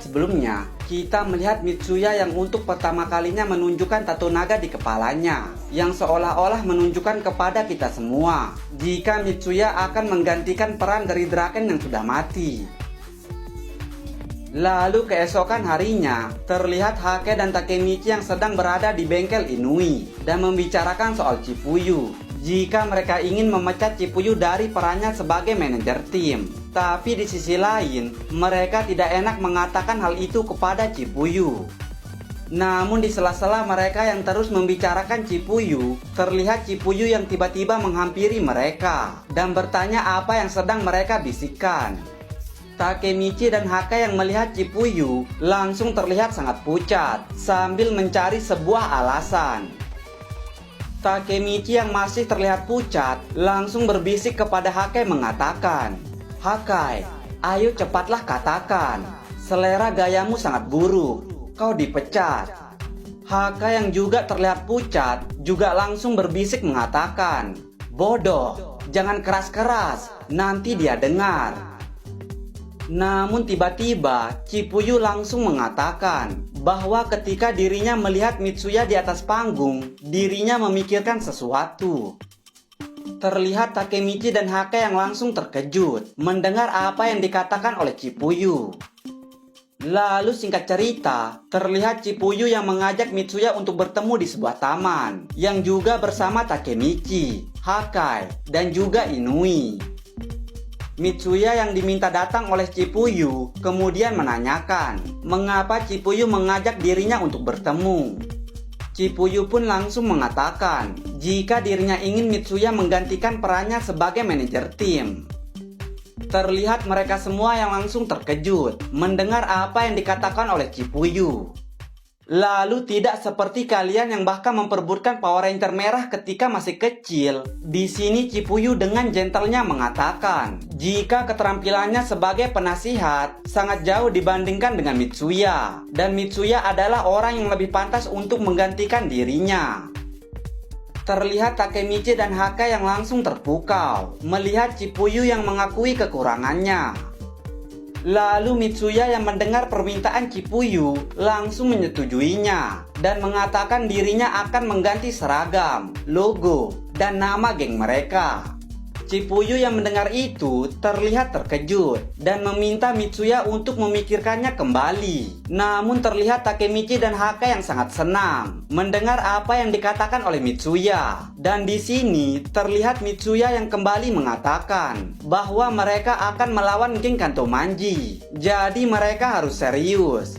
Sebelumnya, kita melihat Mitsuya yang untuk pertama kalinya menunjukkan tato naga di kepalanya, yang seolah-olah menunjukkan kepada kita semua jika Mitsuya akan menggantikan peran dari Draken yang sudah mati. Lalu keesokan harinya, terlihat Hake dan Takemichi yang sedang berada di bengkel Inui dan membicarakan soal Chifuyu, jika mereka ingin memecat Chifuyu dari perannya sebagai manajer tim. Tapi di sisi lain, mereka tidak enak mengatakan hal itu kepada Chifuyu. Namun di sela-sela mereka yang terus membicarakan Chifuyu, terlihat Chifuyu yang tiba-tiba menghampiri mereka dan bertanya apa yang sedang mereka bisikkan. Takemichi dan Hake yang melihat Chifuyu langsung terlihat sangat pucat sambil mencari sebuah alasan. Takemichi yang masih terlihat pucat langsung berbisik kepada Hake mengatakan, "Hake, ayo cepatlah katakan, selera gayamu sangat buruk, kau dipecat." Hake yang juga terlihat pucat juga langsung berbisik mengatakan, "Bodoh, jangan keras-keras, nanti dia dengar." Namun tiba-tiba Chifuyu langsung mengatakan bahwa ketika dirinya melihat Mitsuya di atas panggung, dirinya memikirkan sesuatu. Terlihat Takemichi dan Hake yang langsung terkejut mendengar apa yang dikatakan oleh Chifuyu. Lalu singkat cerita, terlihat Chifuyu yang mengajak Mitsuya untuk bertemu di sebuah taman, yang juga bersama Takemichi, Hake, dan juga Inui. Mitsuya yang diminta datang oleh Chifuyu kemudian menanyakan mengapa Chifuyu mengajak dirinya untuk bertemu. Chifuyu pun langsung mengatakan jika dirinya ingin Mitsuya menggantikan perannya sebagai manajer tim. Terlihat mereka semua yang langsung terkejut mendengar apa yang dikatakan oleh Chifuyu. Lalu tidak seperti kalian yang bahkan memperebutkan Power Ranger merah ketika masih kecil. Di sini Chifuyu dengan gentlenya mengatakan jika keterampilannya sebagai penasihat sangat jauh dibandingkan dengan Mitsuya, dan Mitsuya adalah orang yang lebih pantas untuk menggantikan dirinya. Terlihat Takemichi dan Hake yang langsung terpukau melihat Chifuyu yang mengakui kekurangannya. Lalu Mitsuya yang mendengar permintaan Chifuyu langsung menyetujuinya dan mengatakan dirinya akan mengganti seragam, logo, dan nama geng mereka. Chifuyu yang mendengar itu terlihat terkejut dan meminta Mitsuya untuk memikirkannya kembali. Namun terlihat Takemichi dan Hake yang sangat senang mendengar apa yang dikatakan oleh Mitsuya. Dan di sini terlihat Mitsuya yang kembali mengatakan bahwa mereka akan melawan geng Kantomanji. Jadi mereka harus serius.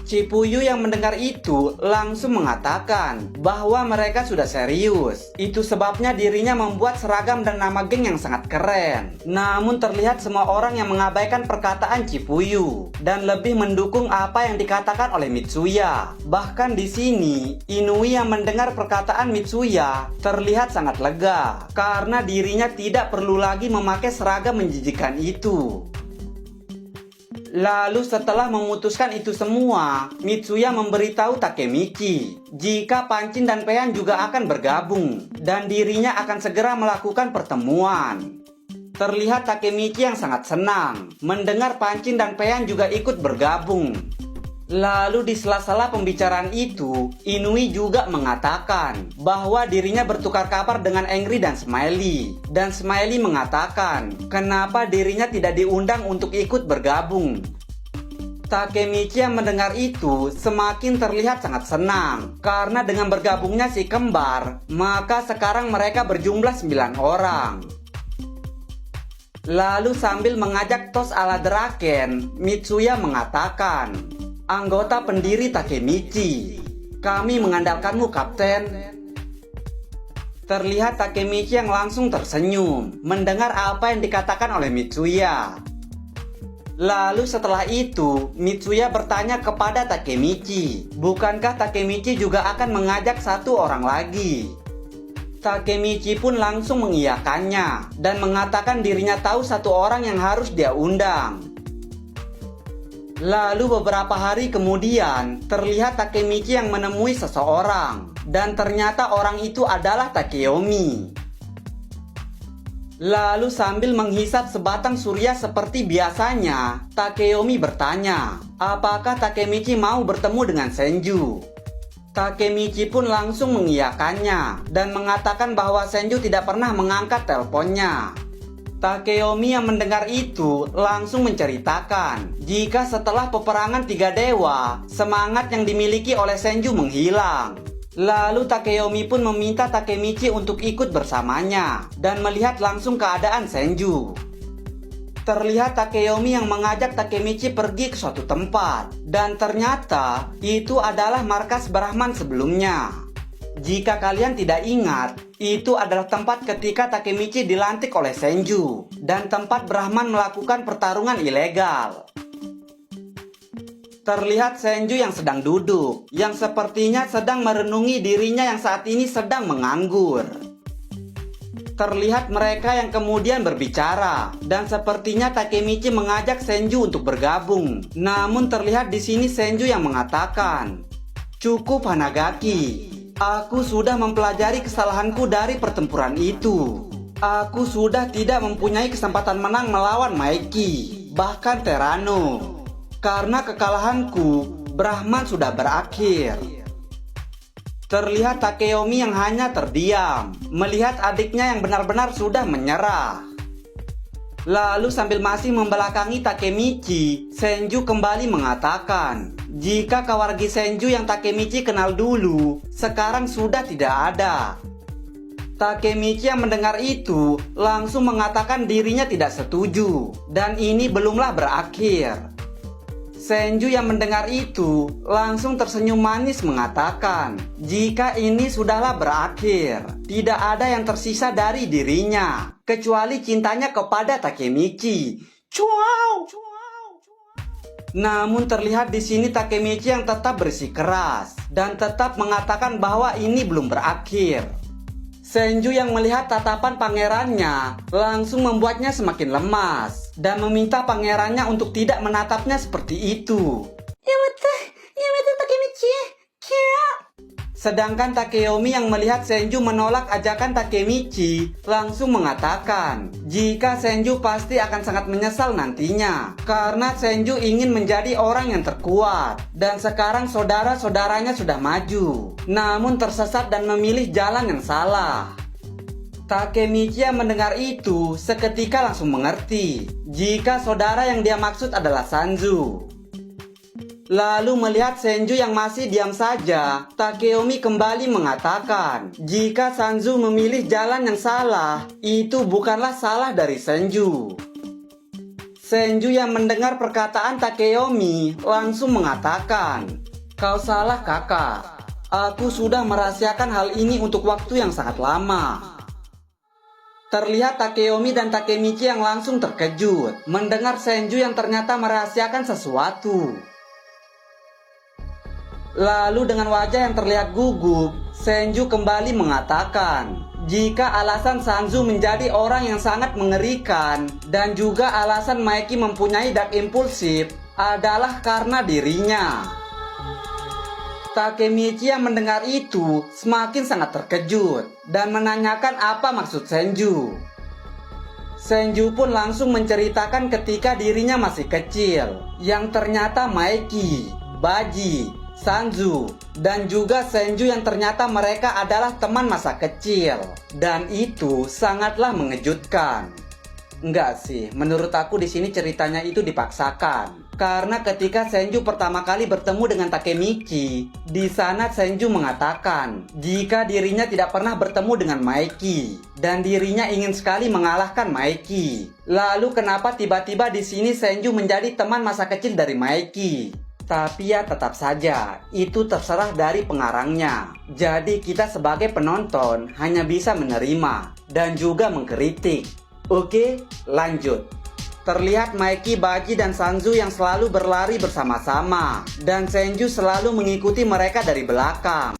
Chifuyu yang mendengar itu langsung mengatakan bahwa mereka sudah serius. Itu sebabnya dirinya membuat seragam dan nama geng yang sangat keren. Namun terlihat semua orang yang mengabaikan perkataan Chifuyu dan lebih mendukung apa yang dikatakan oleh Mitsuya. Bahkan di sini Inui yang mendengar perkataan Mitsuya terlihat sangat lega karena dirinya tidak perlu lagi memakai seragam menjijikan itu. Lalu setelah memutuskan itu semua, Mitsuya memberitahu Takemichi jika Pancin dan Payan juga akan bergabung dan dirinya akan segera melakukan pertemuan. Terlihat Takemichi yang sangat senang mendengar Pancin dan Payan juga ikut bergabung. Lalu di sela-sela pembicaraan itu, Inui juga mengatakan bahwa dirinya bertukar kabar dengan Angry dan Smiley. Dan Smiley mengatakan kenapa dirinya tidak diundang untuk ikut bergabung. Takemichi yang mendengar itu semakin terlihat sangat senang karena dengan bergabungnya si kembar, maka sekarang mereka berjumlah 9 orang. Lalu sambil mengajak tos ala Draken, Mitsuya mengatakan, "Anggota pendiri Takemichi, kami mengandalkanmu, Kapten." Terlihat Takemichi yang langsung tersenyum mendengar apa yang dikatakan oleh Mitsuya. Lalu setelah itu, Mitsuya bertanya kepada Takemichi, bukankah Takemichi juga akan mengajak satu orang lagi? Takemichi pun langsung mengiyakannya dan mengatakan dirinya tahu satu orang yang harus dia undang. Lalu beberapa hari kemudian, terlihat Takemichi yang menemui seseorang, dan ternyata orang itu adalah Takeyomi. Lalu sambil menghisap sebatang surya seperti biasanya, Takeyomi bertanya, apakah Takemichi mau bertemu dengan Senju? Takemichi pun langsung mengiyakannya dan mengatakan bahwa Senju tidak pernah mengangkat teleponnya. Takeyomi yang mendengar itu langsung menceritakan jika setelah peperangan tiga dewa, semangat yang dimiliki oleh Senju menghilang. Lalu Takeyomi pun meminta Takemichi untuk ikut bersamanya dan melihat langsung keadaan Senju. Terlihat Takeyomi yang mengajak Takemichi pergi ke suatu tempat, dan ternyata itu adalah markas Brahman sebelumnya. Jika kalian tidak ingat, itu adalah tempat ketika Takemichi dilantik oleh Senju dan tempat Brahman melakukan pertarungan ilegal. Terlihat Senju yang sedang duduk, yang sepertinya sedang merenungi dirinya yang saat ini sedang menganggur. Terlihat mereka yang kemudian berbicara, dan sepertinya Takemichi mengajak Senju untuk bergabung. Namun terlihat di sini Senju yang mengatakan, "Cukup Hanagaki, aku sudah mempelajari kesalahanku dari pertempuran itu. Aku sudah tidak mempunyai kesempatan menang melawan Maeki, bahkan Terano. Karena kekalahanku, Brahman sudah berakhir." Terlihat Takeyomi yang hanya terdiam, melihat adiknya yang benar-benar sudah menyerah. Lalu sambil masih membelakangi Takemichi, Senju kembali mengatakan, jika Kawargi Senju yang Takemichi kenal dulu, sekarang sudah tidak ada. Takemichi yang mendengar itu, langsung mengatakan dirinya tidak setuju, dan ini belumlah berakhir. Senju yang mendengar itu langsung tersenyum manis mengatakan, jika ini sudahlah berakhir, tidak ada yang tersisa dari dirinya, kecuali cintanya kepada Takemichi. Cuau! Namun terlihat di sini Takemichi yang tetap bersikeras dan tetap mengatakan bahwa ini belum berakhir. Senju yang melihat tatapan pangerannya langsung membuatnya semakin lemas dan meminta pangerannya untuk tidak menatapnya seperti itu. Yamete Takemichi, kira. Sedangkan Takeyomi yang melihat Senju menolak ajakan Takemichi langsung mengatakan jika Senju pasti akan sangat menyesal nantinya karena Senju ingin menjadi orang yang terkuat dan sekarang saudara-saudaranya sudah maju namun tersesat dan memilih jalan yang salah. Takemichi yang mendengar itu seketika langsung mengerti jika saudara yang dia maksud adalah Sanzu. Lalu melihat Senju yang masih diam saja, Takeyomi kembali mengatakan, jika Sanzu memilih jalan yang salah, itu bukanlah salah dari Senju. Senju yang mendengar perkataan Takeyomi langsung mengatakan, "Kau salah kakak, aku sudah merahasiakan hal ini untuk waktu yang sangat lama." Terlihat Takeyomi dan Takemichi yang langsung terkejut mendengar Senju yang ternyata merahasiakan sesuatu. Lalu dengan wajah yang terlihat gugup, Senju kembali mengatakan, jika alasan Sanzu menjadi orang yang sangat mengerikan dan juga alasan Maeki mempunyai dak impulsif adalah karena dirinya. Takemichi yang mendengar itu semakin sangat terkejut dan menanyakan apa maksud Senju. Senju pun langsung menceritakan ketika dirinya masih kecil, yang ternyata Maeki, Baji, Sanzu, dan juga Senju yang ternyata mereka adalah teman masa kecil. Dan itu sangatlah mengejutkan. Enggak sih, menurut aku di sini ceritanya itu dipaksakan. Karena ketika Senju pertama kali bertemu dengan Takemichi, di sana Senju mengatakan jika dirinya tidak pernah bertemu dengan Maeki dan dirinya ingin sekali mengalahkan Maeki. Lalu kenapa tiba-tiba di sini Senju menjadi teman masa kecil dari Maeki? Tapi ya tetap saja, itu terserah dari pengarangnya. Jadi kita sebagai penonton hanya bisa menerima dan juga mengkritik. Oke, lanjut. Terlihat Maeki, Baji, dan Sanzu yang selalu berlari bersama-sama. Dan Senju selalu mengikuti mereka dari belakang.